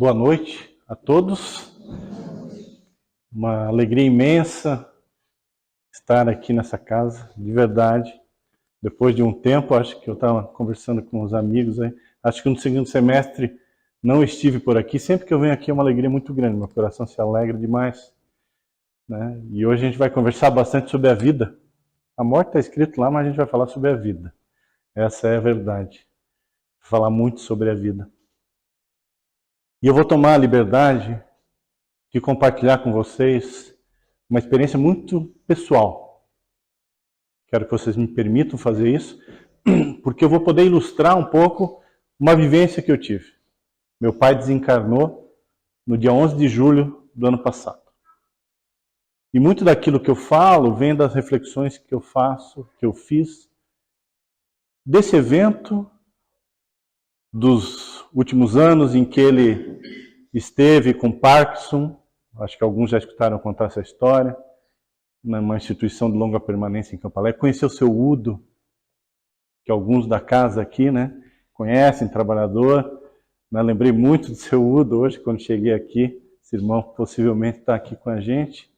Boa noite a todos. Uma alegria imensa estar aqui nessa casa, de verdade. Depois de um tempo, acho que eu estava conversando com os amigos aí, acho que no segundo semestre não estive por aqui. Sempre que eu venho aqui é uma alegria muito grande, meu coração se alegra demais, né? E hoje a gente vai conversar bastante sobre a vida. A morte está escrito lá, mas a gente vai falar sobre a vida. Essa é a verdade. Falar muito sobre a vida. E eu vou tomar a liberdade de compartilhar com vocês uma experiência muito pessoal. Quero que vocês me permitam fazer isso, porque eu vou poder ilustrar um pouco uma vivência que eu tive. Meu pai desencarnou no dia 11 de julho do ano passado. E muito daquilo que eu falo vem das reflexões que eu faço, que eu fiz, desse evento, dos últimos anos em que ele esteve com Parkinson. Acho que alguns já escutaram contar essa história, numa instituição de longa permanência em Campo Alegre. Conheceu o seu Udo, que alguns da casa aqui, né, conhecem, trabalhador. Eu lembrei muito do seu Udo hoje, quando cheguei aqui. Esse irmão possivelmente está aqui com a gente.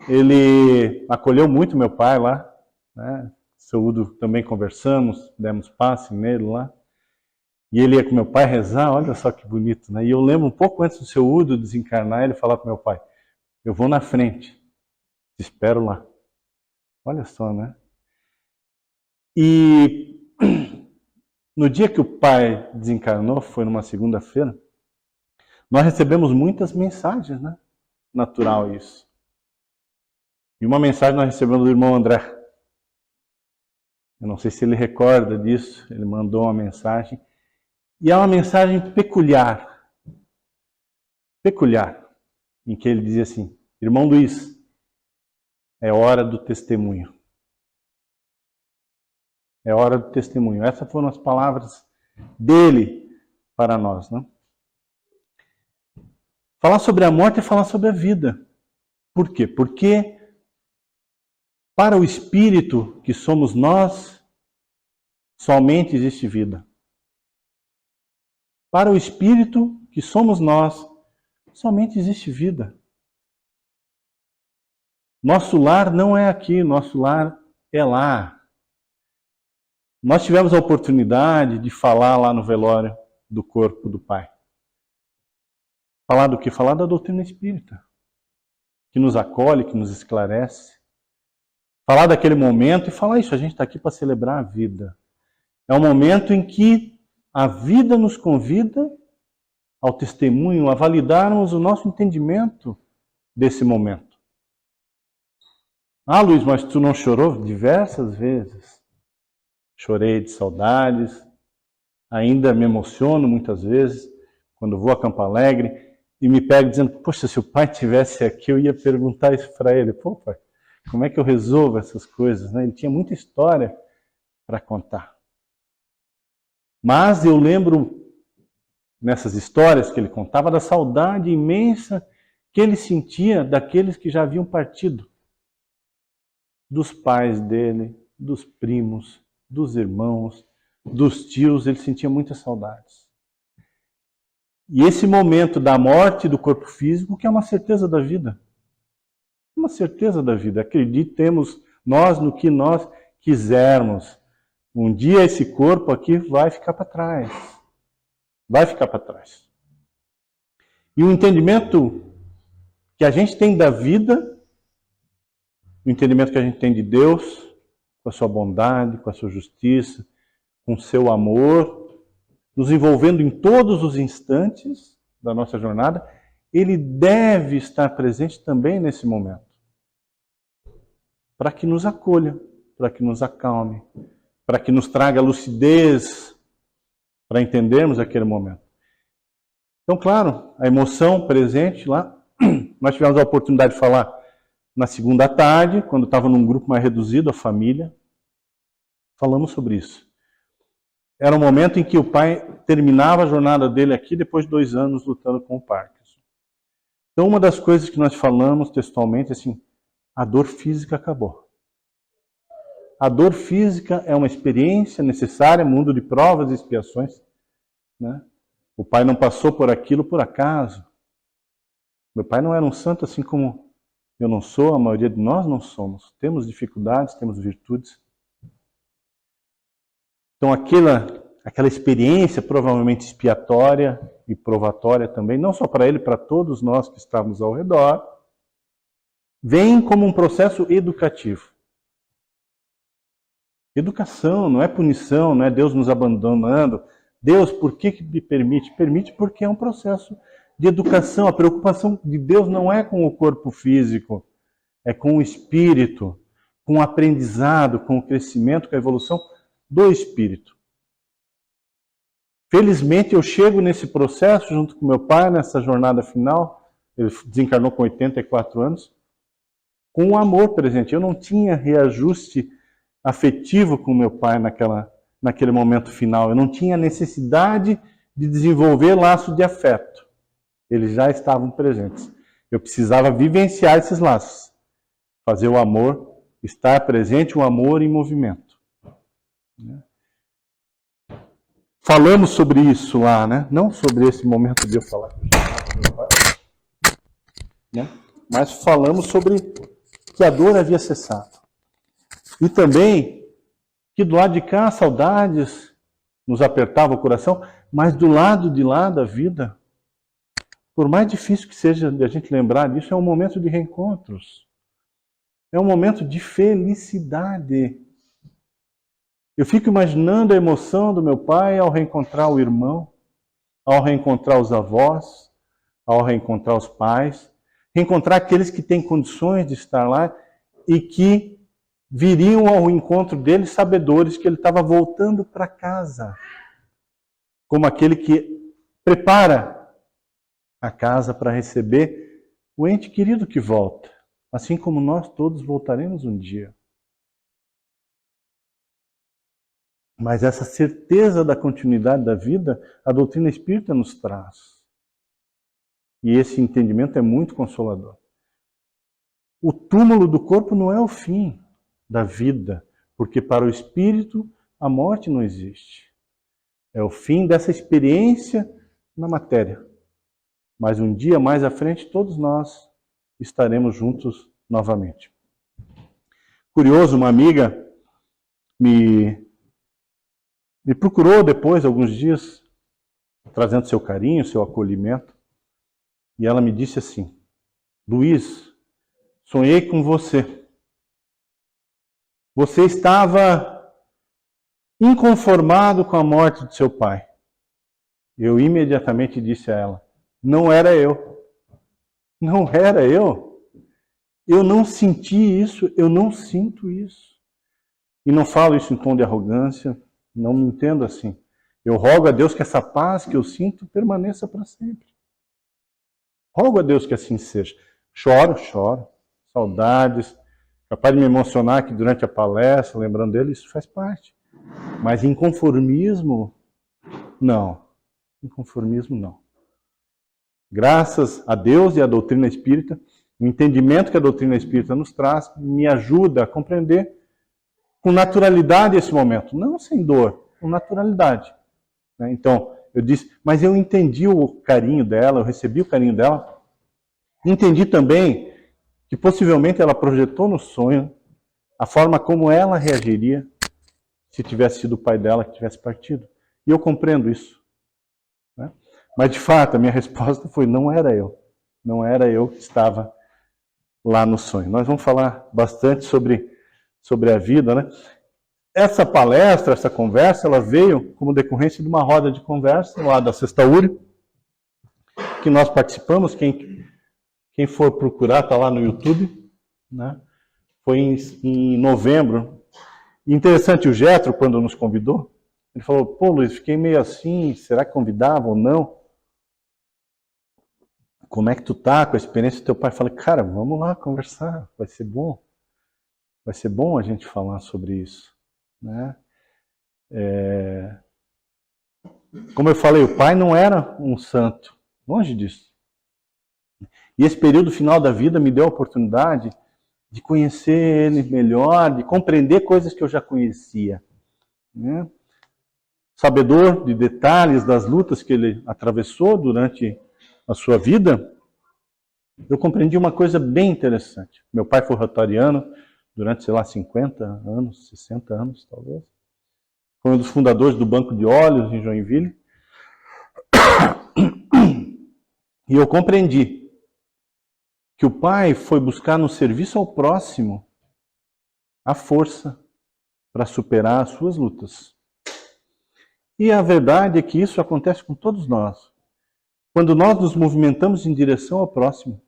Ele acolheu muito meu pai lá, né? Seu Udo também conversamos, demos passe nele lá. E ele ia com meu pai rezar, olha só que bonito, né? E eu lembro um pouco antes do seu Udo desencarnar, ele falar para meu pai, eu vou na frente, te espero lá. Olha só, né? E no dia que o pai desencarnou, foi numa segunda-feira, nós recebemos muitas mensagens, né? Natural isso. E uma mensagem nós recebemos do irmão André. Eu não sei se ele recorda disso, ele mandou uma mensagem. E é uma mensagem peculiar, em que ele dizia assim, irmão Luiz, é hora do testemunho. É hora do testemunho. Essas foram as palavras dele para nós, né? Falar sobre a morte é falar sobre a vida. Por quê? Porque para o espírito que somos nós, somente existe vida. Para o espírito que somos nós, somente existe vida. Nosso lar não é aqui, nosso lar é lá. Nós tivemos a oportunidade de falar lá no velório do corpo do pai. Falar do quê? Falar da doutrina espírita, que nos acolhe, que nos esclarece. Falar daquele momento e falar isso, a gente está aqui para celebrar a vida. É um momento em que a vida nos convida ao testemunho, a validarmos o nosso entendimento desse momento. Ah, Luiz, mas tu não chorou? Diversas vezes. Chorei de saudades, ainda me emociono muitas vezes quando vou a Campo Alegre e me pego dizendo, poxa, se o pai estivesse aqui eu ia perguntar isso para ele. Pô, pai, como é que eu resolvo essas coisas, né? Ele tinha muita história para contar. Mas eu lembro, nessas histórias que ele contava, da saudade imensa que ele sentia daqueles que já haviam partido. Dos pais dele, dos primos, dos irmãos, dos tios, ele sentia muitas saudades. E esse momento da morte do corpo físico, que é uma certeza da vida. Uma certeza da vida. Acreditemos nós no que nós quisermos. Um dia esse corpo aqui vai ficar para trás. Vai ficar para trás. E o entendimento que a gente tem da vida, o entendimento que a gente tem de Deus, com a sua bondade, com a sua justiça, com o seu amor, nos envolvendo em todos os instantes da nossa jornada, ele deve estar presente também nesse momento. Para que nos acolha, para que nos acalme, para que nos traga lucidez para entendermos aquele momento. Então, claro, a emoção presente lá, nós tivemos a oportunidade de falar na segunda tarde, quando estava num grupo mais reduzido, a família, falamos sobre isso. Era um momento em que o pai terminava a jornada dele aqui, depois de 2 anos lutando com o Parkinson. Então, uma das coisas que nós falamos textualmente é assim, a dor física acabou. A dor física é uma experiência necessária, mundo de provas e expiações, né? O pai não passou por aquilo por acaso. Meu pai não era um santo assim como eu não sou, a maioria de nós não somos. Temos dificuldades, temos virtudes. Então aquela experiência provavelmente expiatória e provatória também, não só para ele, para todos nós que estávamos ao redor, vem como um processo educativo. Educação, não é punição, não é Deus nos abandonando. Deus, por que me permite? Permite porque é um processo de educação. A preocupação de Deus não é com o corpo físico, é com o espírito, com o aprendizado, com o crescimento, com a evolução do espírito. Felizmente eu chego nesse processo junto com meu pai, nessa jornada final. Ele desencarnou com 84 anos, com o amor presente. Eu não tinha reajuste afetivo com meu pai naquele momento final. Eu não tinha necessidade de desenvolver laço de afeto. Eles já estavam presentes. Eu precisava vivenciar esses laços. Fazer o amor, estar presente, o amor em movimento. Falamos sobre isso lá, né? Não sobre esse momento de eu falar com meu pai, né? Mas falamos sobre que a dor havia cessado. E também que do lado de cá saudades nos apertavam o coração, mas do lado de lá da vida, por mais difícil que seja de a gente lembrar disso, é um momento de reencontros. É um momento de felicidade. Eu fico imaginando a emoção do meu pai ao reencontrar o irmão, ao reencontrar os avós, ao reencontrar os pais, reencontrar aqueles que têm condições de estar lá e que viriam ao encontro dele sabedores que ele estava voltando para casa, como aquele que prepara a casa para receber o ente querido que volta, assim como nós todos voltaremos um dia. Mas essa certeza da continuidade da vida, a doutrina espírita nos traz. E esse entendimento é muito consolador. O túmulo do corpo não é o fim da vida, porque para o espírito a morte não existe. É o fim dessa experiência na matéria. Mas um dia mais à frente todos nós estaremos juntos novamente. Curioso, uma amiga me procurou depois, alguns dias, trazendo seu carinho, seu acolhimento, e ela me disse assim: Luiz, sonhei com você. Você estava inconformado com a morte de seu pai. Eu imediatamente disse a ela: não era eu. Não era eu. Eu não senti isso, eu não sinto isso. E não falo isso em tom de arrogância, não me entendo assim. Eu rogo a Deus que essa paz que eu sinto permaneça para sempre. Rogo a Deus que assim seja. Choro, saudades, capaz de me emocionar aqui durante a palestra, lembrando dele, isso faz parte. Mas inconformismo, não. Inconformismo, não. Graças a Deus e à doutrina espírita, o entendimento que a doutrina espírita nos traz me ajuda a compreender com naturalidade esse momento. Não sem dor, com naturalidade. Então, eu disse, mas eu entendi o carinho dela, eu recebi o carinho dela. Entendi também que possivelmente ela projetou no sonho a forma como ela reagiria se tivesse sido o pai dela que tivesse partido. E eu compreendo isso. Mas, de fato, a minha resposta foi: não era eu. Não era eu que estava lá no sonho. Nós vamos falar bastante sobre a vida, né? Essa palestra, essa conversa, ela veio como decorrência de uma roda de conversa lá da Sexta Uri, que nós participamos. Quem for procurar, está lá no YouTube, né? Foi em novembro. Interessante, o Getro, quando nos convidou, ele falou: pô, Luiz, fiquei meio assim, será que convidava ou não? Como é que tu tá com a experiência do teu pai? Eu falei: cara, vamos lá conversar, vai ser bom. Vai ser bom a gente falar sobre isso, né? Como eu falei, o pai não era um santo, longe disso. E esse período final da vida me deu a oportunidade de conhecer ele melhor, de compreender coisas que eu já conhecia, né? sabedor de detalhes das lutas que ele atravessou durante a sua vida, eu compreendi uma coisa bem interessante. Meu pai foi rotariano durante, 50 anos, 60 anos talvez. Foi um dos fundadores do Banco de Óleos em Joinville. E eu compreendi que o pai foi buscar no serviço ao próximo a força para superar as suas lutas. E a verdade é que isso acontece com todos nós. Quando nós nos movimentamos em direção ao próximo,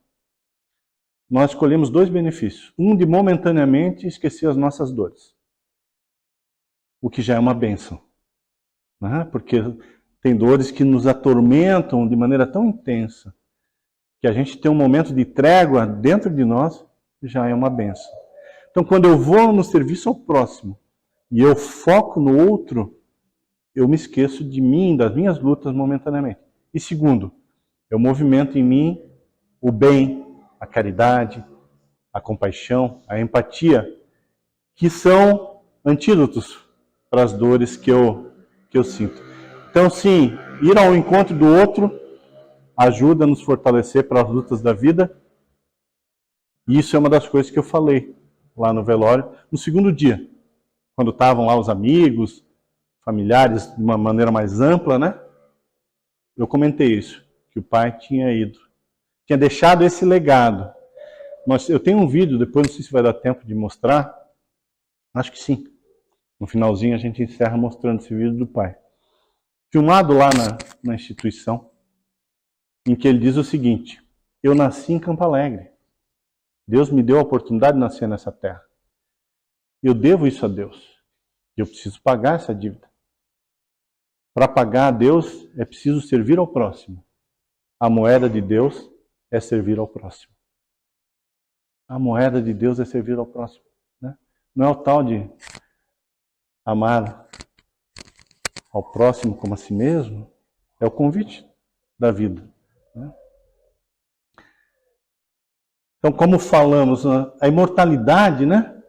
nós escolhemos dois benefícios. Um de momentaneamente esquecer as nossas dores, o que já é uma bênção, né? Porque tem dores que nos atormentam de maneira tão intensa que a gente tem um momento de trégua dentro de nós, já é uma bênção. Então, quando eu vou no serviço ao próximo e eu foco no outro, eu me esqueço de mim, das minhas lutas momentaneamente. E segundo, eu movimento em mim o bem, a caridade, a compaixão, a empatia, que são antídotos para as dores que eu sinto. Então, sim, ir ao encontro do outro ajuda a nos fortalecer para as lutas da vida. E isso é uma das coisas que eu falei lá no velório, no segundo dia, quando estavam lá os amigos, familiares, de uma maneira mais ampla, né? Eu comentei isso, que o pai tinha ido, tinha deixado esse legado. Eu tenho um vídeo, depois não sei se vai dar tempo de mostrar, acho que sim. No finalzinho a gente encerra mostrando esse vídeo do pai. Filmado lá na instituição, em que ele diz o seguinte: eu nasci em Campo Alegre. Deus me deu a oportunidade de nascer nessa terra. Eu devo isso a Deus. Eu preciso pagar essa dívida. Para pagar a Deus, é preciso servir ao próximo. A moeda de Deus é servir ao próximo. A moeda de Deus é servir ao próximo, né? Não é o tal de amar ao próximo como a si mesmo. É o convite da vida, né? Então, como falamos, a imortalidade, né?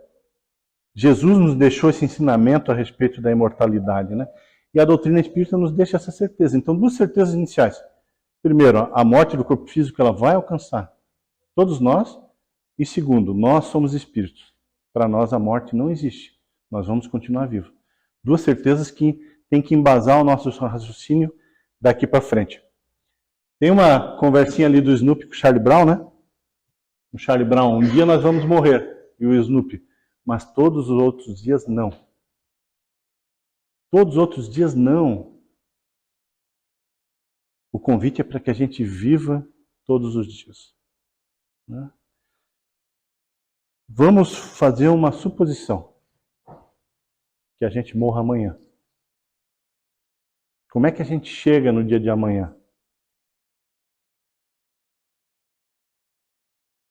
Jesus nos deixou esse ensinamento a respeito da imortalidade, né? E a doutrina espírita nos deixa essa certeza. Então, duas certezas iniciais. Primeiro, a morte do corpo físico ela vai alcançar todos nós. E segundo, nós somos espíritos. Para nós a morte não existe. Nós vamos continuar vivos. Duas certezas que tem que embasar o nosso raciocínio daqui para frente. Tem uma conversinha ali do Snoopy com o Charlie Brown, né? O Charlie Brown, um dia nós vamos morrer. E o Snoopy, mas todos os outros dias não. Todos os outros dias não. O convite é para que a gente viva todos os dias, né? Vamos fazer uma suposição. Que a gente morra amanhã. Como é que a gente chega no dia de amanhã?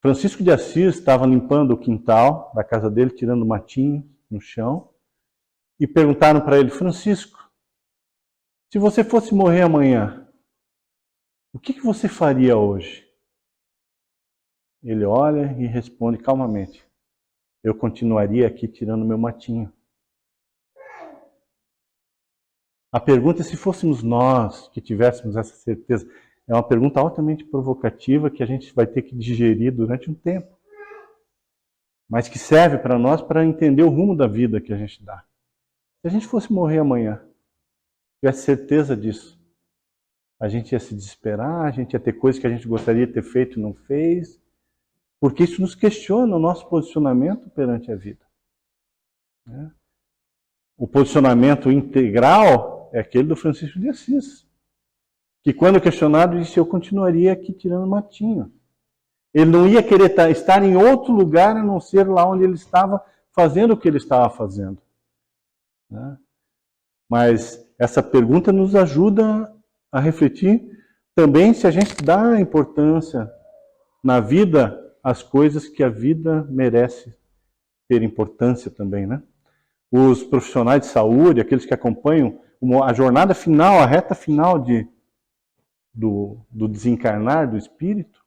Francisco de Assis estava limpando o quintal da casa dele, tirando matinho no chão. E perguntaram para ele: Francisco, se você fosse morrer amanhã, o que você faria hoje? Ele olha e responde calmamente: eu continuaria aqui tirando meu matinho. A pergunta é se fôssemos nós que tivéssemos essa certeza. É uma pergunta altamente provocativa que a gente vai ter que digerir durante um tempo. Mas que serve para nós para entender o rumo da vida que a gente dá. Se a gente fosse morrer amanhã, tivesse certeza disso, a gente ia se desesperar, a gente ia ter coisas que a gente gostaria de ter feito e não fez, porque isso nos questiona o nosso posicionamento perante a vida, né? O posicionamento integral é aquele do Francisco de Assis, que quando questionado disse: eu continuaria aqui tirando matinho. Ele não ia querer estar em outro lugar a não ser lá onde ele estava fazendo o que ele estava fazendo, né? Mas essa pergunta nos ajuda a refletir também se a gente dá importância na vida às coisas que a vida merece ter importância também, né? Os profissionais de saúde, aqueles que acompanham a jornada final, a reta final do desencarnar do espírito,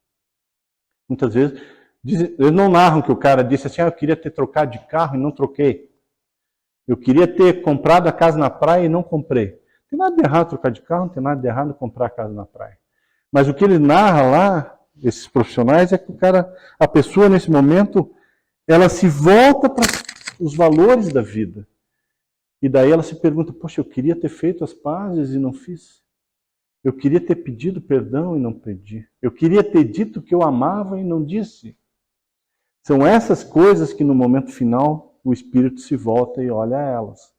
muitas vezes eles não narram que o cara disse assim: eu queria ter trocado de carro e não troquei. Eu queria ter comprado a casa na praia e não comprei. Não tem nada de errado trocar de carro, não tem nada de errado comprar casa na praia. Mas o que ele narra lá, esses profissionais, é que a pessoa nesse momento, ela se volta para os valores da vida. E daí ela se pergunta, poxa, eu queria ter feito as pazes e não fiz. Eu queria ter pedido perdão e não pedi. Eu queria ter dito que eu amava e não disse. São essas coisas que no momento final o espírito se volta e olha elas.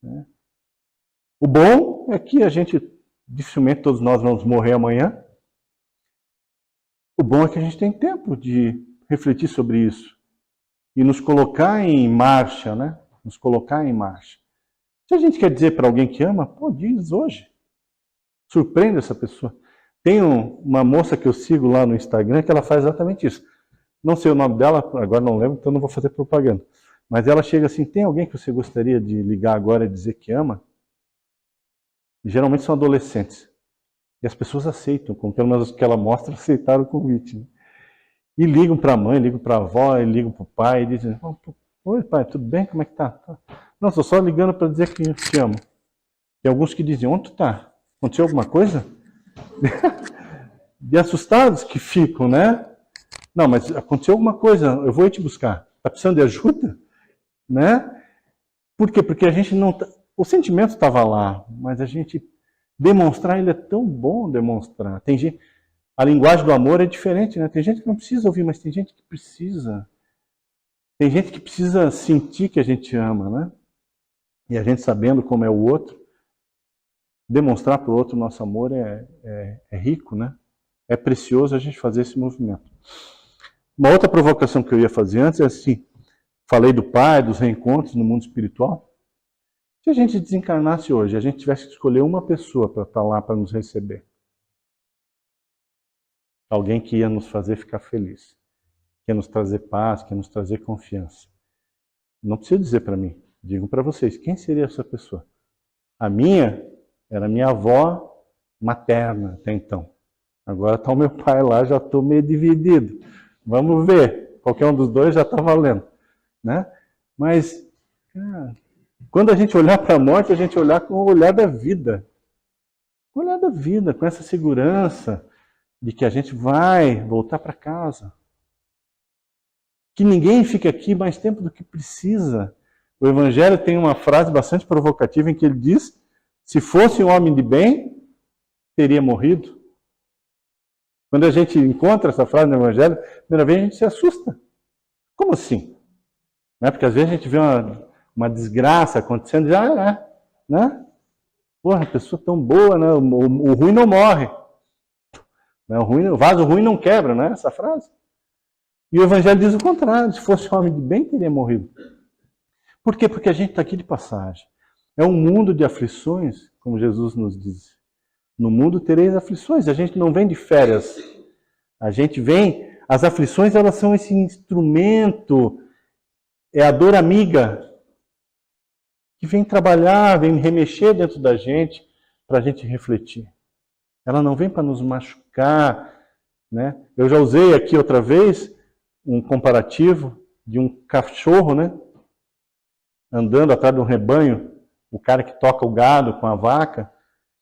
Né? O bom é que a gente, dificilmente todos nós vamos morrer amanhã. O bom é que a gente tem tempo de refletir sobre isso e nos colocar em marcha, né? Nos colocar em marcha. Se a gente quer dizer para alguém que ama, pô, diz hoje. Surpreende essa pessoa. Tem uma moça que eu sigo lá no Instagram que ela faz exatamente isso. Não sei o nome dela, agora não lembro, então não vou fazer propaganda. Mas ela chega assim, tem alguém que você gostaria de ligar agora e dizer que ama? E geralmente são adolescentes. E as pessoas aceitam, como pelo menos que ela mostra, aceitaram o convite. Né? E ligam para a mãe, ligam para a avó, e ligam para o pai, e dizem, oi pai, tudo bem? Como é que tá? Não, estou só ligando para dizer que te amo. E alguns que dizem, onde tu tá? Aconteceu alguma coisa? De assustados que ficam, né? Não, mas aconteceu alguma coisa, eu vou ir te buscar. Está precisando de ajuda? Né? Por quê? Porque a gente não... O sentimento estava lá, mas a gente... Demonstrar ele é tão bom demonstrar. Tem gente... A linguagem do amor é diferente, né? Tem gente que não precisa ouvir, mas tem gente que precisa. Tem gente que precisa sentir que a gente ama, né? E a gente sabendo como é o outro, demonstrar para o outro o nosso amor é rico, né? É precioso a gente fazer esse movimento. Uma outra provocação que eu ia fazer antes é assim, falei do Pai, dos reencontros no mundo espiritual. Se a gente desencarnasse hoje, a gente tivesse que escolher uma pessoa para estar lá para nos receber. Alguém que ia nos fazer ficar feliz, que ia nos trazer paz, que ia nos trazer confiança. Não precisa dizer para mim, digo para vocês, quem seria essa pessoa? A minha era minha avó materna até então. Agora está o meu pai lá, já estou meio dividido. Vamos ver, qualquer um dos dois já está valendo. Né? Mas, cara, quando a gente olhar para a morte, a gente olhar com o olhar da vida. O olhar da vida, com essa segurança de que a gente vai voltar para casa. Que ninguém fique aqui mais tempo do que precisa. O Evangelho tem uma frase bastante provocativa em que ele diz, se fosse um homem de bem, teria morrido. Quando a gente encontra essa frase no Evangelho, a primeira vez a gente se assusta. Como assim? Né? Porque às vezes a gente vê uma desgraça acontecendo e já né? Porra, pessoa tão boa, né? O ruim não morre. O vaso ruim não quebra, não é essa frase? E o Evangelho diz o contrário, se fosse um homem de bem, teria morrido. Por quê? Porque a gente está aqui de passagem. É um mundo de aflições, como Jesus nos diz. No mundo tereis aflições. A gente não vem de férias. A gente vem... As aflições, elas são esse instrumento, é a dor amiga, que vem trabalhar, vem remexer dentro da gente, para a gente refletir. Ela não vem para nos machucar. Né? Eu já usei aqui outra vez um comparativo de um cachorro, né? Andando atrás de um rebanho, o cara que toca o gado com a vaca,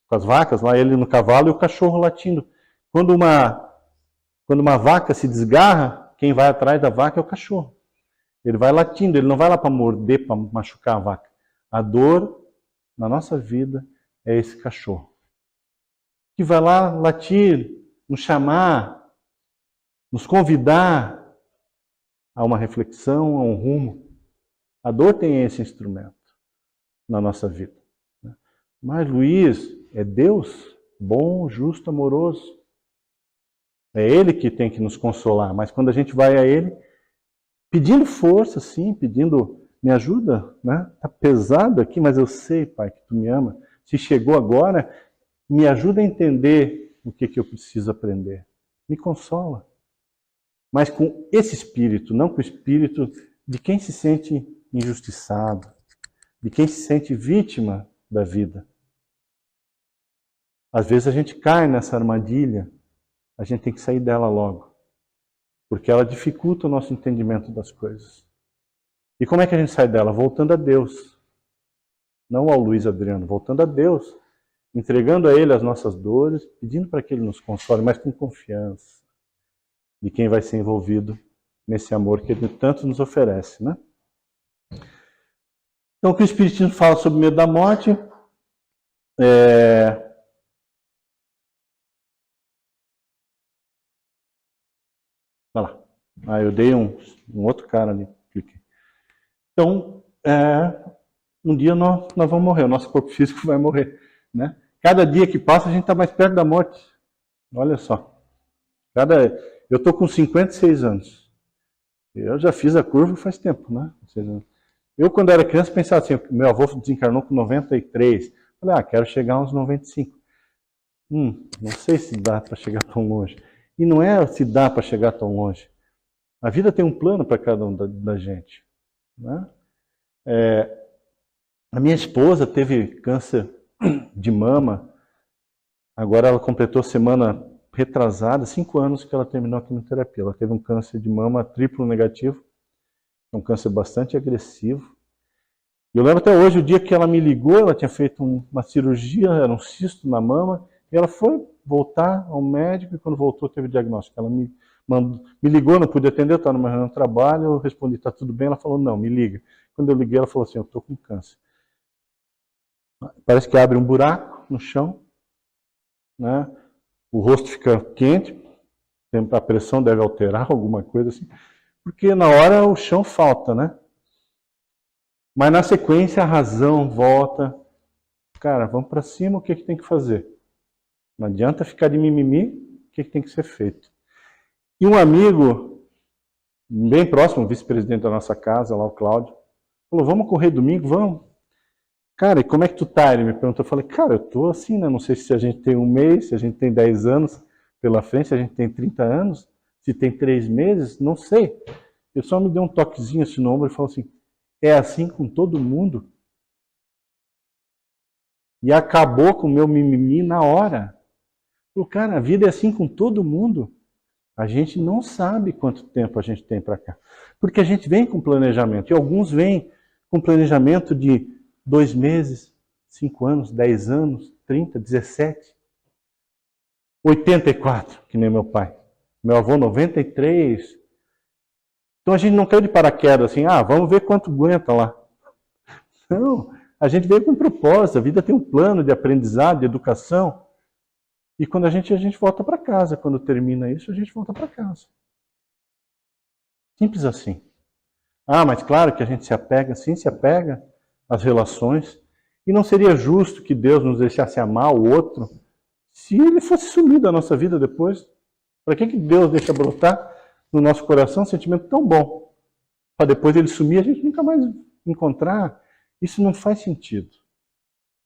com as vacas, lá ele no cavalo e o cachorro latindo. Quando uma vaca se desgarra, quem vai atrás da vaca é o cachorro. Ele vai latindo, ele não vai lá para morder, para machucar a vaca. A dor na nossa vida é esse cachorro. Que vai lá latir, nos chamar, nos convidar a uma reflexão, a um rumo. A dor tem esse instrumento na nossa vida. Mas Luiz é Deus bom, justo, amoroso. É Ele que tem que nos consolar. Mas quando a gente vai a Ele, pedindo força, sim, pedindo, me ajuda, né? Está pesado aqui, mas eu sei, Pai, que Tu me ama. Se chegou agora, me ajuda a entender o que eu preciso aprender. Me consola. Mas com esse espírito, não com o espírito de quem se sente injustiçado, de quem se sente vítima da vida. Às vezes a gente cai nessa armadilha, a gente tem que sair dela logo, porque ela dificulta o nosso entendimento das coisas. E como é que a gente sai dela? Voltando a Deus. Não ao Luiz Adriano, voltando a Deus. entregando a Ele as nossas dores, pedindo para que Ele nos console, mas com confiança de quem vai ser envolvido nesse amor que Ele tanto nos oferece, né? Então, o que o Espiritismo fala sobre o medo da morte Olha lá. Ah, eu dei um outro cara ali. Cliquei. Então, um dia nós vamos morrer, o nosso corpo físico vai morrer, né? Cada dia que passa a gente está mais perto da morte. Olha só. Eu estou com 56 anos. Eu já fiz a curva faz tempo, né? Eu, quando era criança, pensava assim, meu avô desencarnou com 93. Falei, quero chegar aos 95. Não sei se dá para chegar tão longe. E não é se dá para chegar tão longe. A vida tem um plano para cada um da gente, né? A minha esposa teve câncer de mama. Agora ela completou semana retrasada, 5 anos que ela terminou a quimioterapia. Ela teve um câncer de mama triplo negativo, um câncer bastante agressivo. E eu lembro até hoje, o dia que ela me ligou, ela tinha feito uma cirurgia, era um cisto na mama, e ela foi voltar ao médico, e quando voltou teve diagnóstico. Ela me ligou, não pude atender, eu estava numa reunião de trabalho, eu respondi, está tudo bem? Ela falou, não, me liga. Quando eu liguei, ela falou assim, eu estou com câncer. Parece que abre um buraco no chão, né? O rosto fica quente, a pressão deve alterar, alguma coisa assim, porque na hora o chão falta, né? Mas na sequência a razão volta. Cara, vamos para cima, o que tem que fazer? Não adianta ficar de mimimi, o que tem que ser feito? E um amigo, bem próximo, o vice-presidente da nossa casa, lá o Cláudio, falou, vamos correr domingo? Vamos. Cara, e como é que tu tá? Ele me perguntou, eu falei, cara, eu tô assim, né? Não sei se a gente tem 1 mês, se a gente tem 10 anos pela frente, se a gente tem 30 anos, se tem 3 meses, não sei. Ele só me deu um toquezinho assim no ombro e falou assim, é assim com todo mundo? E acabou com o meu mimimi na hora. Falei, cara, a vida é assim com todo mundo. A gente não sabe quanto tempo a gente tem para cá. Porque a gente vem com planejamento. E alguns vêm com planejamento de 2 meses, 5 anos, 10 anos, 30, 17. 84, que nem meu pai. Meu avô, 93. Então a gente não caiu de paraquedas assim, vamos ver quanto aguenta lá. Não, a gente veio com um propósito, a vida tem um plano de aprendizado, de educação. E quando a gente volta para casa, quando termina isso, a gente volta para casa. Simples assim. Mas claro que a gente se apega, sim, se apega às relações. E não seria justo que Deus nos deixasse amar o outro se ele fosse sumir da nossa vida depois. Para que Deus deixa brotar no nosso coração um sentimento tão bom? Para depois ele sumir, a gente nunca mais encontrar. Isso não faz sentido.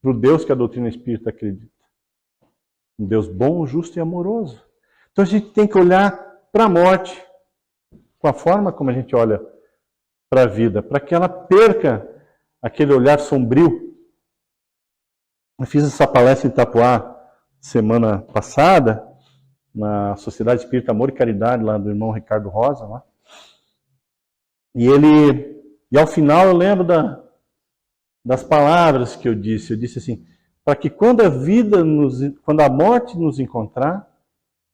Para o Deus que a doutrina espírita acredita. Um Deus bom, justo e amoroso. Então a gente tem que olhar para a morte com a forma como a gente olha para a vida, para que ela perca aquele olhar sombrio. Eu fiz essa palestra em Itapuá semana passada, na Sociedade Espírita Amor e Caridade, lá do irmão Ricardo Rosa. Lá. E ao final eu lembro das palavras que eu disse. Eu disse assim, para que quando a morte nos encontrar,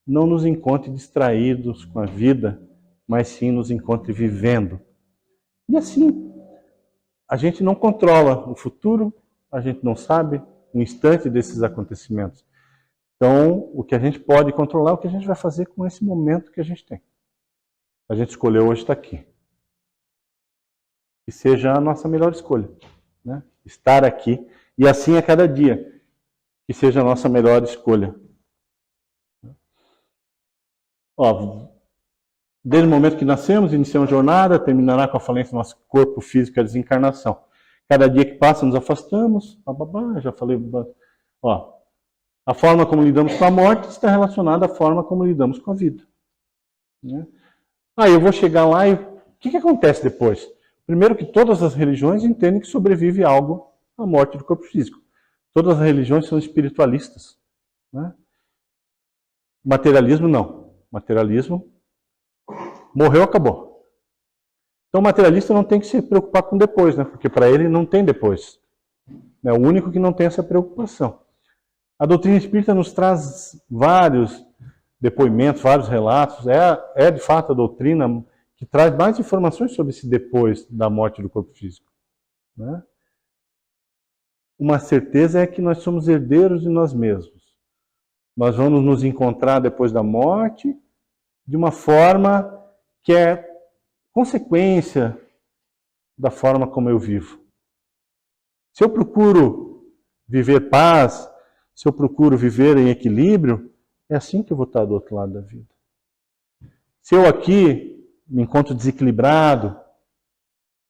não nos encontre distraídos com a vida, mas sim nos encontre vivendo. E assim, a gente não controla o futuro, a gente não sabe o instante desses acontecimentos. Então, o que a gente pode controlar é o que a gente vai fazer com esse momento que a gente tem. A gente escolheu hoje estar aqui. Que seja a nossa melhor escolha, né? Estar aqui. E assim a cada dia. Que seja a nossa melhor escolha. Desde o momento que nascemos, iniciamos a jornada, terminará com a falência do nosso corpo físico e a desencarnação. Cada dia que passa, nos afastamos. Já falei. A forma como lidamos com a morte está relacionada à forma como lidamos com a vida. Né? Eu vou chegar lá e o que acontece depois? Primeiro que todas as religiões entendem que sobrevive algo à morte do corpo físico. Todas as religiões são espiritualistas. Né? Materialismo não. Materialismo morreu, acabou. Então o materialista não tem que se preocupar com depois, né? Porque para ele não tem depois. É o único que não tem essa preocupação. A doutrina espírita nos traz vários depoimentos, vários relatos. É de fato a doutrina que traz mais informações sobre esse depois da morte do corpo físico, né? Uma certeza é que nós somos herdeiros de nós mesmos. Nós vamos nos encontrar depois da morte de uma forma que é consequência da forma como eu vivo. Se eu procuro viver paz, se eu procuro viver em equilíbrio, é assim que eu vou estar do outro lado da vida. Se eu aqui me encontro desequilibrado,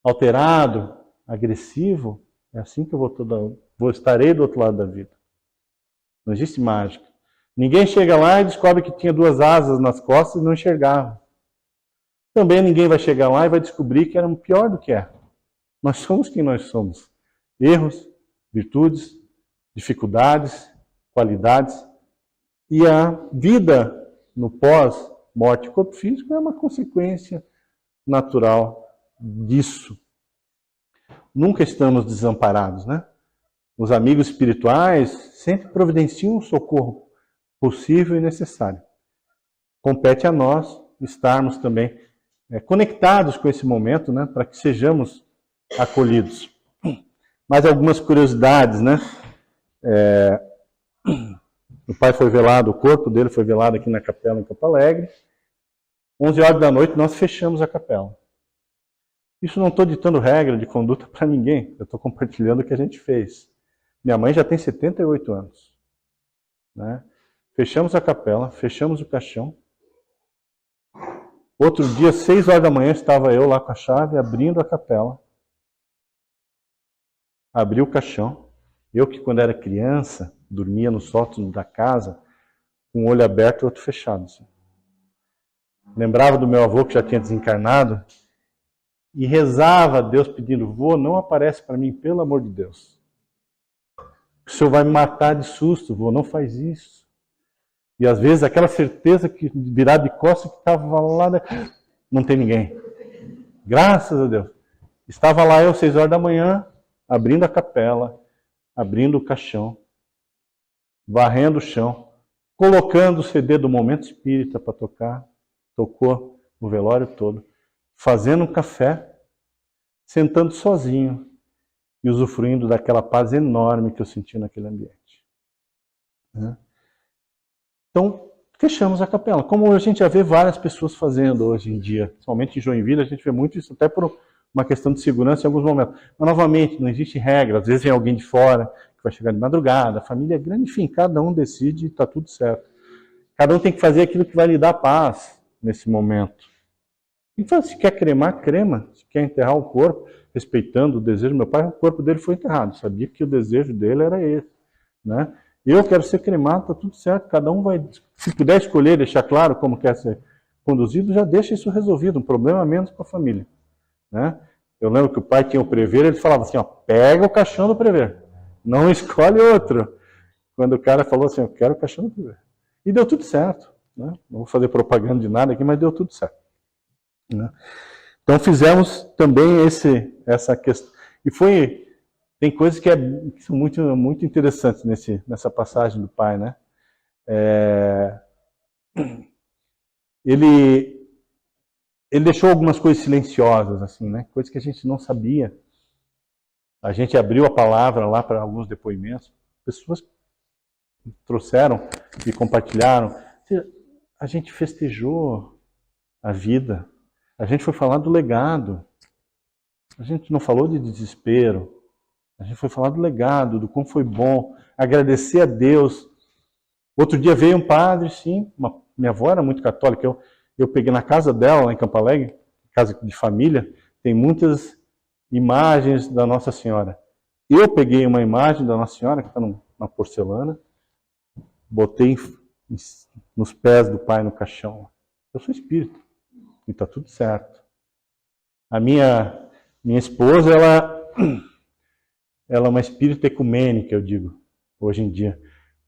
alterado, agressivo, é assim que eu estarei do outro lado da vida. Não existe mágica. Ninguém chega lá e descobre que tinha 2 asas nas costas e não enxergava. Também ninguém vai chegar lá e vai descobrir que era pior do que é. Nós somos quem nós somos. Erros, virtudes, dificuldades, qualidades. E a vida no pós-morte corpo físico é uma consequência natural disso. Nunca estamos desamparados, né? Os amigos espirituais sempre providenciam o socorro possível e necessário. Compete a nós estarmos também conectados com esse momento, né, para que sejamos acolhidos. Mais algumas curiosidades, né? O pai foi velado, o corpo dele foi velado aqui na capela em Campo Alegre. 11 horas da noite nós fechamos a capela. Isso não estou ditando regra de conduta para ninguém, eu estou compartilhando o que a gente fez. Minha mãe já tem 78 anos. Né? Fechamos a capela, fechamos o caixão. Outro dia, 6 horas da manhã, estava eu lá com a chave, abrindo a capela. Abri o caixão. Eu que quando era criança, dormia no sótão da casa, com um olho aberto e outro fechado. Assim. Lembrava do meu avô que já tinha desencarnado, e rezava a Deus pedindo, vô, não aparece para mim, pelo amor de Deus. O senhor vai me matar de susto, vô, não faz isso. E às vezes aquela certeza que virar de costas que estava lá, não tem ninguém. Graças a Deus. Estava lá eu, 6 horas da manhã, abrindo a capela, abrindo o caixão, varrendo o chão, colocando o CD do Momento Espírita para tocar, tocou o velório todo, fazendo um café, sentando sozinho e usufruindo daquela paz enorme que eu senti naquele ambiente. Então, fechamos a capela. Como a gente já vê várias pessoas fazendo hoje em dia, principalmente em Joinville, a gente vê muito isso, até por uma questão de segurança em alguns momentos. Mas, novamente, não existe regra. Às vezes vem alguém de fora, que vai chegar de madrugada, a família é grande, enfim, cada um decide e está tudo certo. Cada um tem que fazer aquilo que vai lhe dar paz nesse momento. Então, se quer cremar, crema. Se quer enterrar o corpo, respeitando o desejo do meu pai, o corpo dele foi enterrado. Sabia que o desejo dele era esse. Né? Eu quero ser cremado, está tudo certo. Cada um vai, se puder escolher, deixar claro como quer ser conduzido, já deixa isso resolvido. Um problema menos para a família. Né? Eu lembro que o pai tinha o prever, ele falava assim, ó, pega o caixão do prever. Não escolhe outro. Quando o cara falou assim, eu quero o caixão do prever. E deu tudo certo. Né? Não vou fazer propaganda de nada aqui, mas deu tudo certo. Né? Então fizemos também essa questão. E tem coisas que são muito, muito interessantes nessa passagem do pai. Né? Ele deixou algumas coisas silenciosas, assim, né? Coisas que a gente não sabia. A gente abriu a palavra lá para alguns depoimentos. Pessoas trouxeram e compartilharam. A gente festejou a vida. A gente foi falar do legado. A gente não falou de desespero. A gente foi falar do legado, do como foi bom. Agradecer a Deus. Outro dia veio um padre, sim. Minha avó era muito católica. Eu peguei na casa dela, lá em Campo Alegre, casa de família, tem muitas imagens da Nossa Senhora. Eu peguei uma imagem da Nossa Senhora, que está na porcelana, botei nos pés do pai no caixão. Eu sou espírita, e está tudo certo. A minha esposa, ela é uma espírita ecumênica, eu digo, hoje em dia,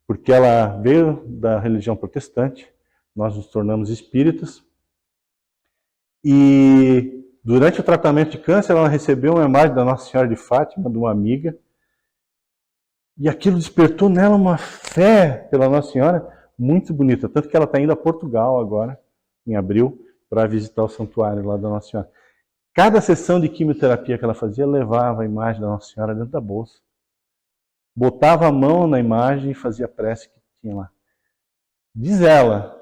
porque ela veio da religião protestante, nós nos tornamos espíritas, e durante o tratamento de câncer ela recebeu uma imagem da Nossa Senhora de Fátima, de uma amiga, E aquilo despertou nela uma fé pela Nossa Senhora muito bonita. Tanto que ela está indo a Portugal agora, em abril, para visitar o santuário lá da Nossa Senhora. Cada sessão de quimioterapia que ela fazia levava a imagem da Nossa Senhora dentro da bolsa. Botava a mão na imagem e fazia a prece que tinha lá. Diz ela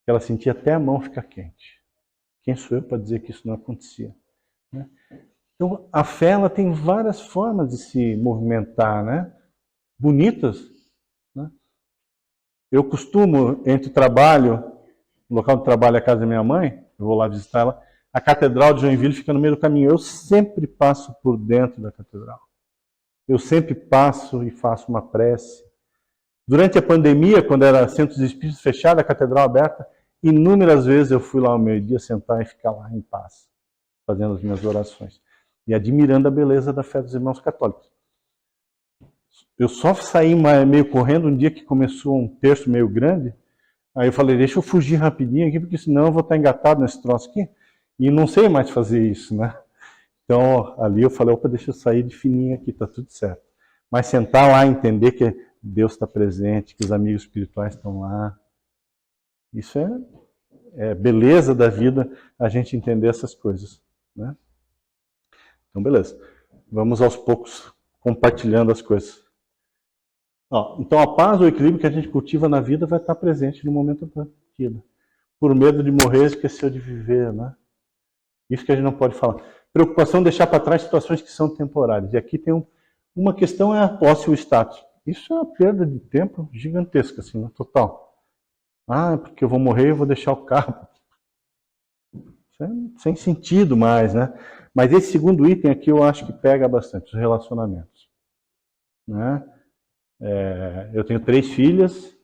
que ela sentia até a mão ficar quente. Quem sou eu para dizer que isso não acontecia? Né? Então, a fé ela tem várias formas de se movimentar, né? Bonitas. Né? Eu costumo, entre o trabalho, o local de trabalho é a casa da minha mãe, eu vou lá visitar ela, a Catedral de Joinville fica no meio do caminho. Eu sempre passo por dentro da catedral. Eu sempre passo e faço uma prece. Durante a pandemia, quando era centro de espíritos fechado, a catedral aberta, inúmeras vezes eu fui lá ao meio-dia sentar e ficar lá em paz, fazendo as minhas orações. E admirando a beleza da fé dos irmãos católicos. Eu só saí meio correndo um dia que começou um terço meio grande. Aí eu falei, deixa eu fugir rapidinho aqui, porque senão eu vou estar engatado nesse troço aqui. E não sei mais fazer isso, né? Então, ali eu falei, opa, deixa eu sair de fininho aqui, tá tudo certo. Mas sentar lá e entender que Deus está presente, que os amigos espirituais estão lá. Isso é beleza da vida, a gente entender essas coisas, né? Então, beleza. Vamos aos poucos compartilhando as coisas. Então, a paz, o equilíbrio que a gente cultiva na vida vai estar presente no momento da partida. Por medo de morrer, esqueceu de viver, né? Isso que a gente não pode falar. Preocupação deixar para trás situações que são temporárias. E aqui tem uma questão, é a posse e o status. Isso é uma perda de tempo gigantesca, assim, né? Total. Porque eu vou morrer, eu vou deixar o carro. Isso é sem sentido mais, né? Mas esse segundo item aqui eu acho que pega bastante, os relacionamentos. Né? Eu tenho 3 filhas.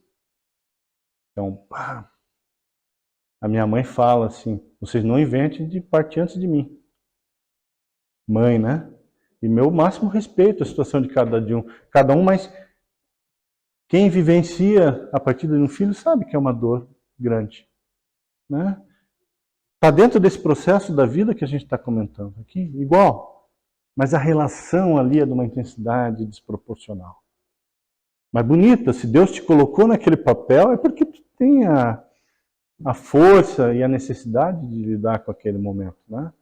Então, a minha mãe fala assim, vocês não inventem de partir antes de mim. Mãe, né? E meu máximo respeito à situação de cada um, mas quem vivencia a partida de um filho sabe que é uma dor grande. Né? Está dentro desse processo da vida que a gente está comentando aqui, igual. Mas a relação ali é de uma intensidade desproporcional. Mas bonita, se Deus te colocou naquele papel, é porque tu tem a força e a necessidade de lidar com aquele momento, né?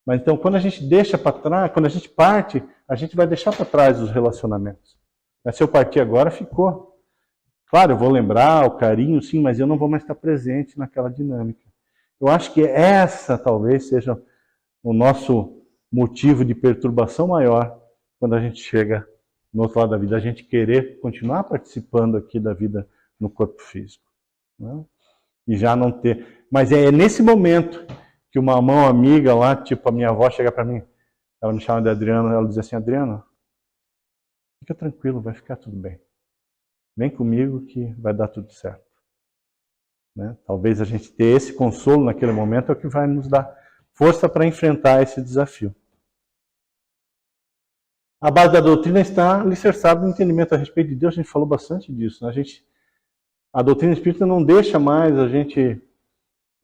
Mas então, quando a gente deixa para trás, quando a gente parte, a gente vai deixar para trás os relacionamentos. Mas se eu partir agora, ficou. Claro, eu vou lembrar o carinho, sim, mas eu não vou mais estar presente naquela dinâmica. Eu acho que essa talvez seja o nosso motivo de perturbação maior quando a gente chega no outro lado da vida, a gente querer continuar participando aqui da vida no corpo físico. Né? E já não ter. Mas é nesse momento que uma mão amiga lá, tipo a minha avó, chega para mim, ela me chama de Adriano, ela diz assim, Adriano, fica tranquilo, vai ficar tudo bem. Vem comigo que vai dar tudo certo. Né? Talvez a gente ter esse consolo naquele momento é o que vai nos dar força para enfrentar esse desafio. A base da doutrina está alicerçada no entendimento a respeito de Deus, a gente falou bastante disso. Né? A doutrina espírita não deixa mais a gente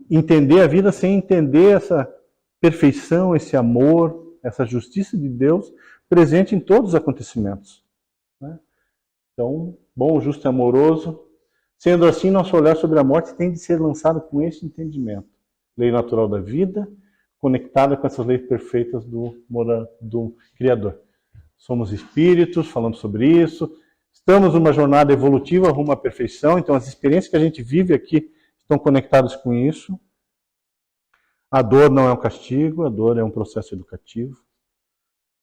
entender a vida sem entender essa perfeição, esse amor, essa justiça de Deus presente em todos os acontecimentos. Né? Então, bom, justo e amoroso. Sendo assim, nosso olhar sobre a morte tem de ser lançado com esse entendimento. Lei natural da vida, conectada com essas leis perfeitas do Criador. Somos espíritos, falando sobre isso. Estamos numa jornada evolutiva rumo à perfeição, então as experiências que a gente vive aqui estão conectadas com isso. A dor não é um castigo, a dor é um processo educativo.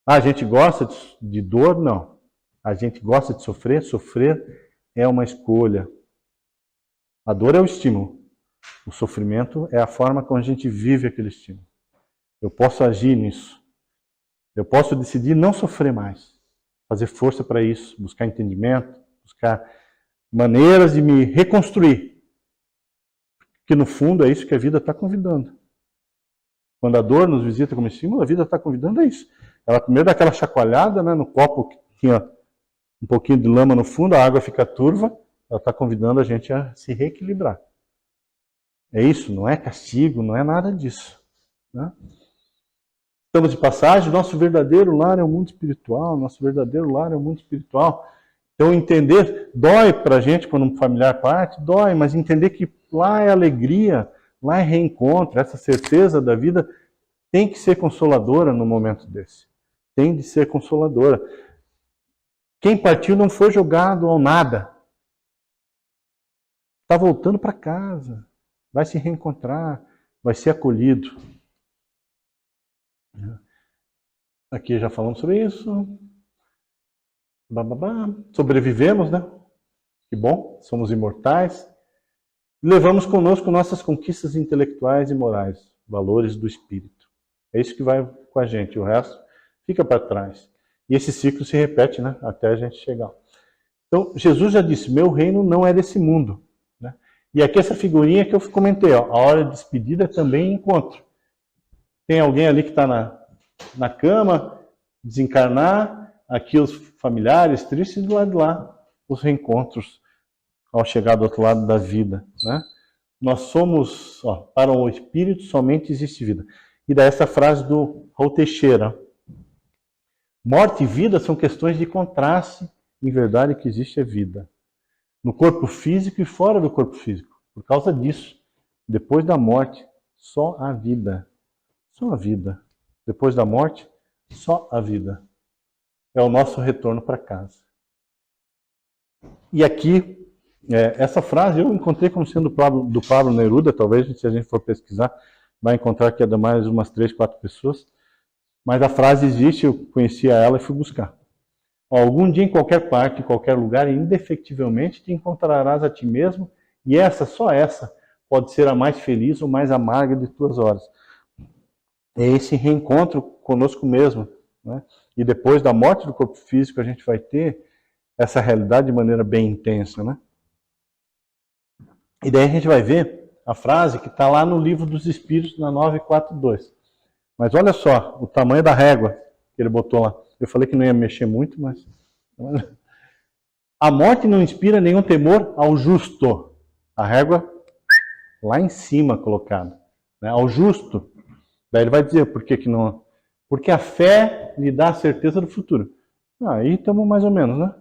A gente gosta de dor? Não. A gente gosta de sofrer? Sofrer é uma escolha. A dor é o estímulo. O sofrimento é a forma como a gente vive aquele estímulo. Eu posso agir nisso. Eu posso decidir não sofrer mais. Fazer força para isso, buscar entendimento, buscar maneiras de me reconstruir. Porque no fundo é isso que a vida está convidando. Quando a dor nos visita como estímulo, a vida está convidando a isso. Ela primeiro dá aquela chacoalhada, né, no copo que tinha um pouquinho de lama no fundo, a água fica turva, ela está convidando a gente a se reequilibrar. É isso, não é castigo, não é nada disso. Né? Estamos de passagem, nosso verdadeiro lar é o mundo espiritual, nosso verdadeiro lar é o mundo espiritual. Então entender, dói para a gente quando um familiar parte, dói, mas entender que lá é alegria, lá é reencontro, essa certeza da vida tem que ser consoladora no momento desse. Tem de ser consoladora. Quem partiu não foi jogado ao nada. Está voltando para casa, vai se reencontrar, vai ser acolhido. Aqui já falamos sobre isso. Sobrevivemos, né? Que bom, somos imortais. Levamos conosco nossas conquistas intelectuais e morais, valores do espírito. É isso que vai com a gente, o resto fica para trás. E esse ciclo se repete, né? Até a gente chegar. Então, Jesus já disse, meu reino não é desse mundo. Né? E aqui essa figurinha que eu comentei, ó, a hora de despedida é também encontro. Tem alguém ali que está na cama, desencarnar, aqui os familiares tristes, do lado de lá, os reencontros ao chegar do outro lado da vida. Né? Nós somos, ó, para o espírito somente existe vida. E daí essa frase do Raul Teixeira, morte e vida são questões de contraste, em verdade que existe a vida. No corpo físico e fora do corpo físico. Por causa disso, depois da morte, só a vida. Só a vida. Depois da morte, só a vida. É o nosso retorno para casa. E aqui, essa frase eu encontrei como sendo do Pablo Neruda, talvez se a gente for pesquisar, vai encontrar que é de mais umas 3, 4 pessoas. Mas a frase existe, eu conhecia ela e fui buscar. Algum dia, em qualquer parte, em qualquer lugar, indefectivelmente te encontrarás a ti mesmo, e essa, só essa, pode ser a mais feliz ou mais amarga de tuas horas. É esse reencontro conosco mesmo. Né? E depois da morte do corpo físico, a gente vai ter essa realidade de maneira bem intensa. Né? E daí a gente vai ver a frase que está lá no Livro dos Espíritos, na 942. Mas olha só, o tamanho da régua que ele botou lá. Eu falei que não ia mexer muito, mas... A morte não inspira nenhum temor ao justo. A régua lá em cima colocada. Né? Ao justo. Daí ele vai dizer por que não... Porque a fé lhe dá a certeza do futuro. Aí estamos mais ou menos, né?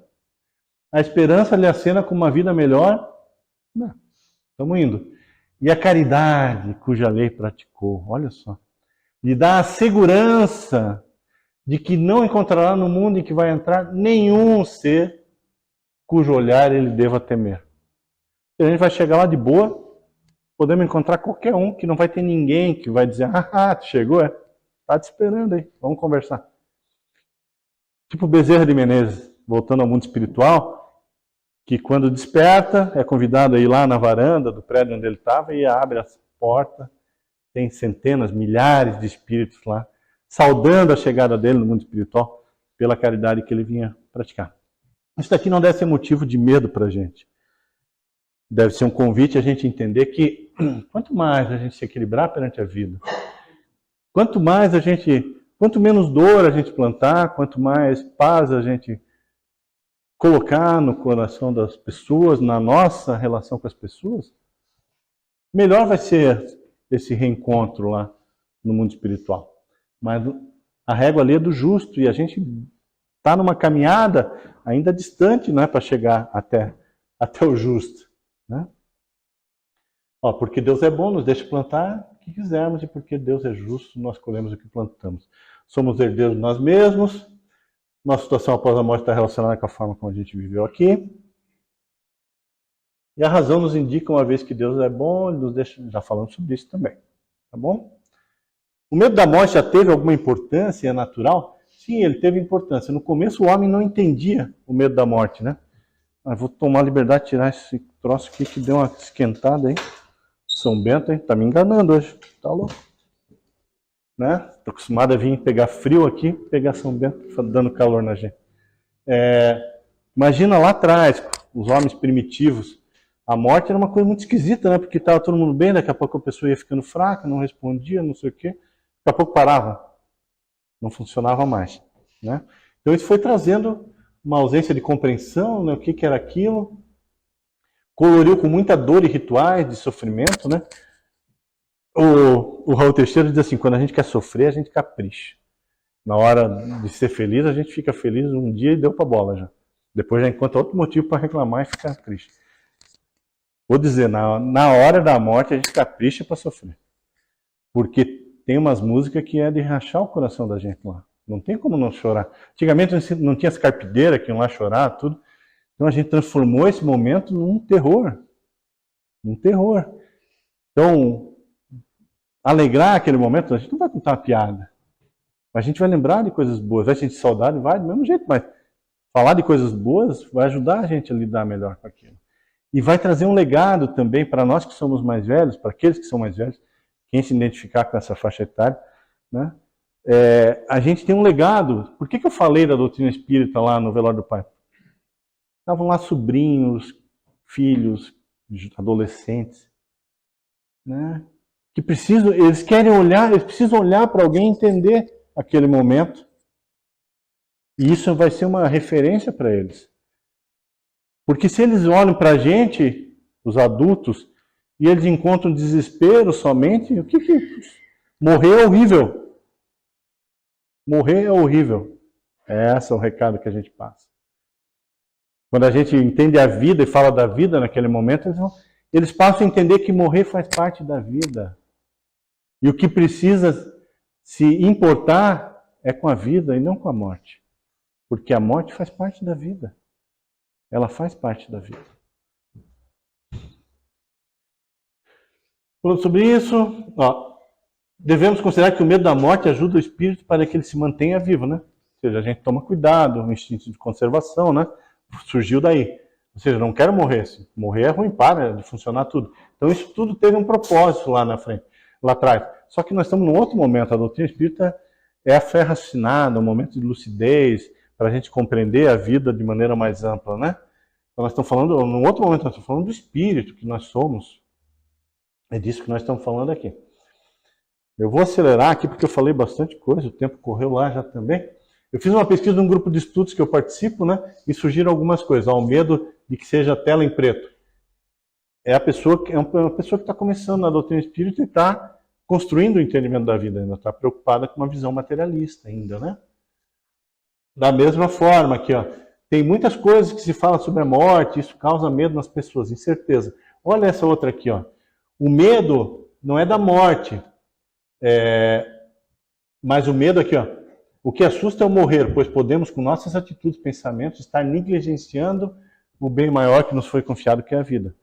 A esperança lhe acena com uma vida melhor. Estamos indo. E a caridade, cuja lei praticou. Olha só. Lhe dá a segurança de que não encontrará no mundo em que vai entrar nenhum ser cujo olhar ele deva temer. E a gente vai chegar lá de boa, podemos encontrar qualquer um, que não vai ter ninguém que vai dizer, tu chegou, tá te esperando aí, vamos conversar. Tipo Bezerra de Menezes, voltando ao mundo espiritual, que quando desperta, é convidado a ir lá na varanda do prédio onde ele estava e abre a porta, tem centenas, milhares de espíritos lá, saudando a chegada dele no mundo espiritual pela caridade que ele vinha praticar. Isso daqui não deve ser motivo de medo para a gente. Deve ser um convite a gente entender que quanto mais a gente se equilibrar perante a vida, quanto menos dor a gente plantar, quanto mais paz a gente colocar no coração das pessoas, na nossa relação com as pessoas, melhor vai ser esse reencontro lá no mundo espiritual. Mas a régua ali é do justo e a gente está numa caminhada ainda distante, não é, para chegar até o justo. Né? Porque Deus é bom, nos deixa plantar o que quisermos e porque Deus é justo, nós colhemos o que plantamos. Somos herdeiros de nós mesmos, nossa situação após a morte está relacionada com a forma como a gente viveu aqui. E a razão nos indica, uma vez que Deus é bom, Ele nos deixa, já falamos sobre isso também. Tá bom? O medo da morte já teve alguma importância? É natural? Sim, ele teve importância. No começo o homem não entendia o medo da morte, né? Vou tomar a liberdade de tirar esse troço aqui que deu uma esquentada aí. São Bento, hein? Tá me enganando hoje. Tá louco? Né? Tô acostumado a vir pegar frio aqui, pegar São Bento dando calor na gente. Imagina lá atrás, os homens primitivos. A morte era uma coisa muito esquisita, né? Porque estava todo mundo bem, daqui a pouco a pessoa ia ficando fraca, não respondia, não sei o quê. Daqui a pouco parava. Não funcionava mais. Né? Então isso foi trazendo uma ausência de compreensão, né? O que era aquilo. Coloriu com muita dor e rituais de sofrimento, né? O Raul Teixeira diz assim, quando a gente quer sofrer, a gente capricha. Na hora de ser feliz, a gente fica feliz um dia e deu pra bola já. Depois já encontra outro motivo para reclamar e ficar triste. Vou dizer, na hora da morte, a gente capricha para sofrer. Porque tem umas músicas que é de rachar o coração da gente lá. Não tem como não chorar. Antigamente não tinha as carpideiras que iam lá chorar, tudo. Então a gente transformou esse momento num terror. Um terror. Então, alegrar aquele momento, a gente não vai contar uma piada. A gente vai lembrar de coisas boas. Vai sentir saudade? Vai, do mesmo jeito. Mas falar de coisas boas vai ajudar a gente a lidar melhor com aquilo. E vai trazer um legado também para nós que somos mais velhos, para aqueles que são mais velhos, quem se identificar com essa faixa etária, né? A gente tem um legado. Por que eu falei da doutrina espírita lá no velório do pai? Estavam lá sobrinhos, filhos, adolescentes, né? Que eles querem olhar, eles precisam olhar para alguém e entender aquele momento. E isso vai ser uma referência para eles. Porque se eles olham para a gente, os adultos, e eles encontram desespero somente, o que morrer é horrível. Morrer é horrível. Esse é o recado que a gente passa. Quando a gente entende a vida e fala da vida naquele momento, eles passam a entender que morrer faz parte da vida. E o que precisa se importar é com a vida e não com a morte. Porque a morte faz parte da vida. Ela faz parte da vida. Falando sobre isso, devemos considerar que o medo da morte ajuda o espírito para que ele se mantenha vivo, né? Ou seja, a gente toma cuidado, o instinto de conservação, né? Surgiu daí. Ou seja, não quero morrer. Se morrer é ruim, para de funcionar tudo. Então isso tudo teve um propósito lá na frente, lá atrás. Só que nós estamos num outro momento. A doutrina espírita é a fé raciocinada, um momento de lucidez, para a gente compreender a vida de maneira mais ampla, né? Então nós estamos falando, num outro momento, nós estamos falando do espírito que nós somos. É disso que nós estamos falando aqui. Eu vou acelerar aqui porque eu falei bastante coisa, o tempo correu lá já também. Eu fiz uma pesquisa num grupo de estudos que eu participo, né? E surgiram algumas coisas. O medo de que seja tela em preto. É uma pessoa que está começando na doutrina espírita e está construindo o entendimento da vida ainda, está preocupada com uma visão materialista ainda, né? Da mesma forma aqui, tem muitas coisas que se fala sobre a morte, isso causa medo nas pessoas, incerteza. Olha essa outra aqui, O medo não é da morte, mas o medo aqui, o que assusta é o morrer, pois podemos, com nossas atitudes e pensamentos, estar negligenciando o bem maior que nos foi confiado, que é a vida.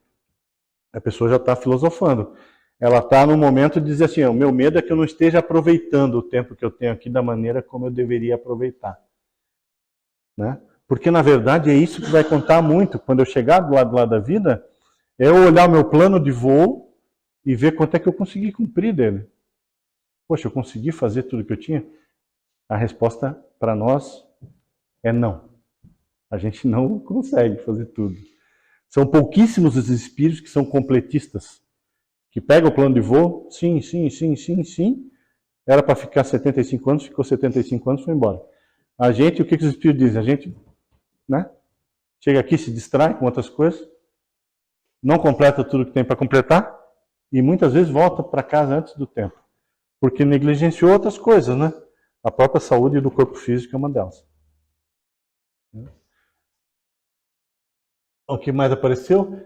A pessoa já está filosofando. Ela está no momento de dizer assim, o meu medo é que eu não esteja aproveitando o tempo que eu tenho aqui da maneira como eu deveria aproveitar. Né? Porque, na verdade, é isso que vai contar muito. Quando eu chegar do lado da vida, é eu olhar o meu plano de voo e ver quanto é que eu consegui cumprir dele. Poxa, eu consegui fazer tudo que eu tinha? A resposta para nós é não. A gente não consegue fazer tudo. São pouquíssimos os espíritos que são completistas. Que pegam o plano de voo, sim. Era para ficar 75 anos, ficou 75 anos e foi embora. A gente, o que os espíritos dizem? A gente, né? Chega aqui, se distrai com outras coisas, não completa tudo que tem para completar e muitas vezes volta para casa antes do tempo. Porque negligenciou outras coisas, né? A própria saúde do corpo físico é uma delas. O que mais apareceu?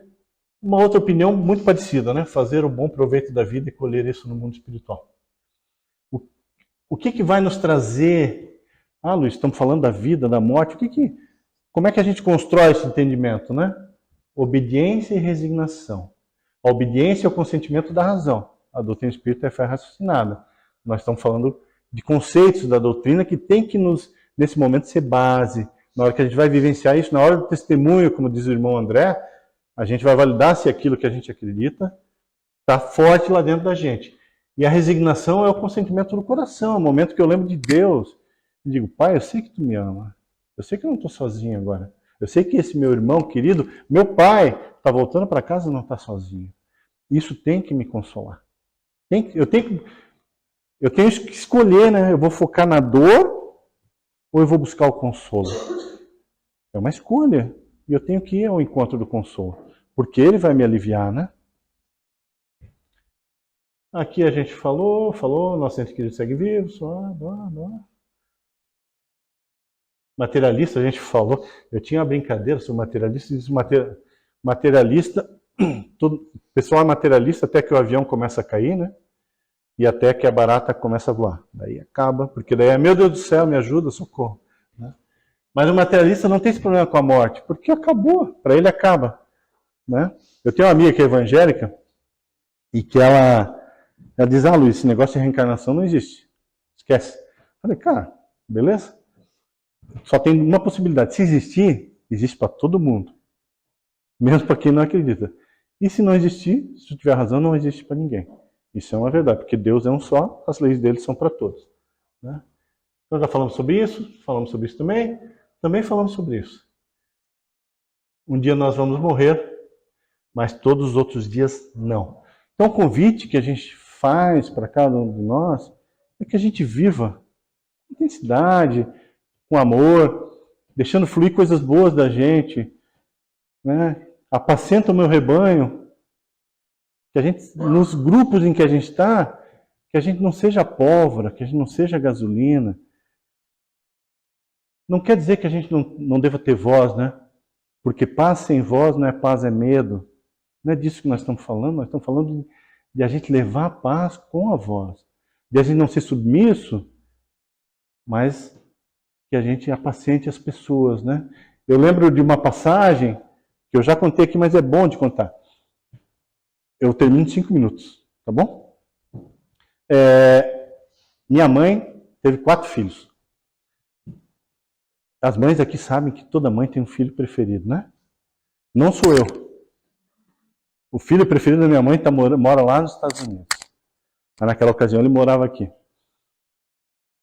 Uma outra opinião muito parecida, né? Fazer o bom proveito da vida e colher isso no mundo espiritual. O que vai nos trazer? Luiz, estamos falando da vida, da morte. Como é que a gente constrói esse entendimento, né? Obediência e resignação. A obediência é o consentimento da razão. A doutrina espírita é fé raciocinada. Nós estamos falando de conceitos da doutrina que tem que nesse momento, ser base. Na hora que a gente vai vivenciar isso, na hora do testemunho, como diz o irmão André, a gente vai validar se aquilo que a gente acredita está forte lá dentro da gente. E a resignação é o consentimento do coração, é o momento que eu lembro de Deus. E digo, Pai, eu sei que Tu me ama. Eu sei que eu não estou sozinho agora. Eu sei que esse meu irmão querido, meu pai, está voltando para casa e não está sozinho. Isso tem que me consolar. Eu tenho que escolher, né? Eu vou focar na dor ou eu vou buscar o consolo? É uma escolha. E eu tenho que ir ao encontro do consolo. Porque ele vai me aliviar, né? Aqui a gente falou, nosso ente querido segue vivo, Materialista, a gente falou. Eu tinha uma brincadeira sobre materialista, diz materialista, o pessoal é materialista até que o avião começa a cair, né? E até que a barata começa a voar. Daí acaba, porque daí é, meu Deus do céu, me ajuda, socorro. Né? Mas o materialista não tem esse problema com a morte, porque acabou, para ele acaba. Né? Eu tenho uma amiga que é evangélica, e que ela diz, Luiz, esse negócio de reencarnação não existe. Esquece. Eu falei, cara, beleza? Só tem uma possibilidade. Se existir, existe para todo mundo. Mesmo para quem não acredita. E se não existir, se tu tiver razão, não existe para ninguém. Isso é uma verdade, porque Deus é um só, as leis dele são para todos. Né? Então já falamos sobre isso também falamos sobre isso. Um dia nós vamos morrer, mas todos os outros dias não. Então o convite que a gente faz para cada um de nós é que a gente viva com intensidade, com amor, deixando fluir coisas boas da gente, né? Apacenta o meu rebanho, que a gente, nos grupos em que a gente está, que a gente não seja pólvora, que a gente não seja gasolina. Não quer dizer que a gente não deva ter voz, né? Porque paz sem voz não é paz, é medo. Não é disso que nós estamos falando de a gente levar a paz com a voz. De a gente não ser submisso, mas que a gente apacente as pessoas, né? Eu lembro de uma passagem, que eu já contei aqui, mas é bom de contar. Eu termino em 5 minutos, tá bom? Minha mãe teve 4 filhos. As mães aqui sabem que toda mãe tem um filho preferido, né? Não sou eu. O filho preferido da minha mãe mora lá nos Estados Unidos. Mas naquela ocasião ele morava aqui.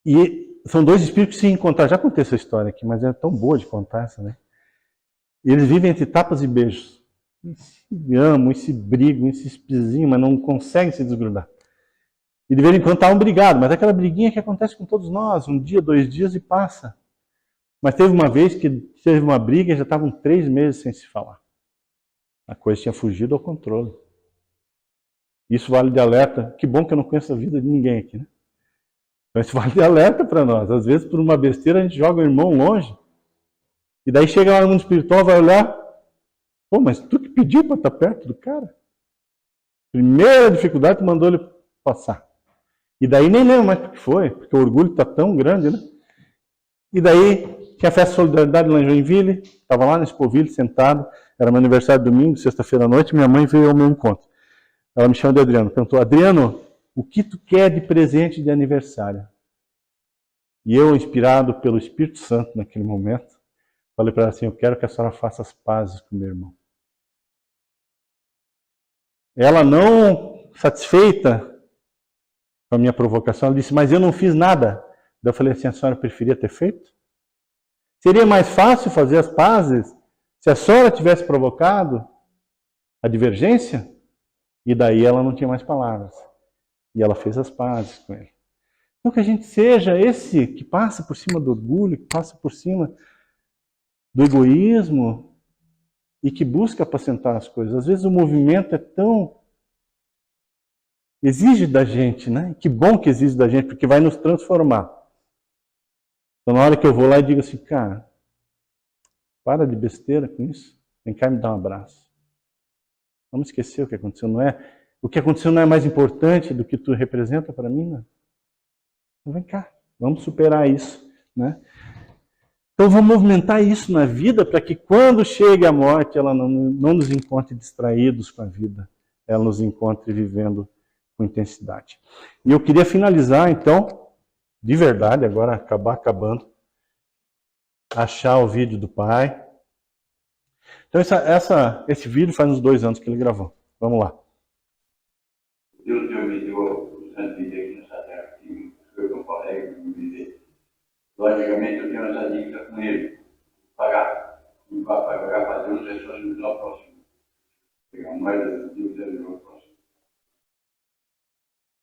E são 2 espíritos que se encontraram. Já contei essa história aqui, mas é tão boa de contar essa, né? E eles vivem entre tapas e beijos. E se amam, e se brigam, e se espizinham, mas não conseguem se desgrudar. E de vez em quando estavam brigados, mas é aquela briguinha que acontece com todos nós, 1 dia, 2 dias e passa. Mas teve uma vez que teve uma briga e já estavam 3 meses sem se falar. A coisa tinha fugido ao controle. Isso vale de alerta. Que bom que eu não conheço a vida de ninguém aqui, né? Então isso vale de alerta para nós. Às vezes, por uma besteira, a gente joga o irmão longe. E daí chega lá no mundo espiritual, vai olhar. Pô, mas tu que pediu para estar perto do cara? Primeira dificuldade, tu mandou ele passar. E daí nem lembro mais o que foi, porque o orgulho está tão grande, né? E daí, tinha a festa de solidariedade lá em Joinville, estava lá nesse Poville, sentado, era meu aniversário domingo, sexta-feira à noite, minha mãe veio ao meu encontro. Ela me chama de Adriano, perguntou, Adriano, o que tu quer de presente de aniversário? E eu, inspirado pelo Espírito Santo naquele momento, falei para ela assim, eu quero que a senhora faça as pazes com meu irmão. Ela não satisfeita com a minha provocação, ela disse, mas eu não fiz nada. Daí eu falei assim, a senhora preferia ter feito? Seria mais fácil fazer as pazes se a senhora tivesse provocado a divergência? E daí ela não tinha mais palavras. E ela fez as pazes com ele. Então que a gente seja esse que passa por cima do orgulho, que passa por cima do egoísmo e que busca apacentar as coisas. Às vezes o movimento é tão... exige da gente, né? Que bom que exige da gente, porque vai nos transformar. Então na hora que eu vou lá e digo assim, cara, para de besteira com isso, vem cá e me dá um abraço. Vamos esquecer o que aconteceu, não é? O que aconteceu não é mais importante do que tu representa para mim, né? Então vem cá, vamos superar isso, né? Então vamos movimentar isso na vida para que quando chegue a morte ela não nos encontre distraídos com a vida, ela nos encontre vivendo com intensidade. E eu queria finalizar então, de verdade, agora acabando, achar o vídeo do pai. Então esse vídeo faz uns 2 anos que ele gravou. Vamos lá. Deus me enviou santo vida aqui nessa terra, que eu não consigo me viver. Logicamente eu tenho essa dívida com ele, pagar. E para pagar para Deus é só ajudar o próximo. Pegar a moeda de Deus e ajudar o próximo.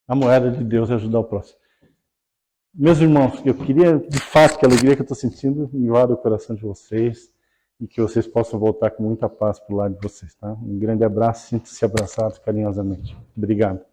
A moeda de Deus é ajudar o próximo. Meus irmãos, eu queria, de fato, que a alegria que eu estou sentindo invada o coração de vocês e que vocês possam voltar com muita paz para o lado de vocês, tá? Um grande abraço, sinta-se abraçados carinhosamente. Obrigado.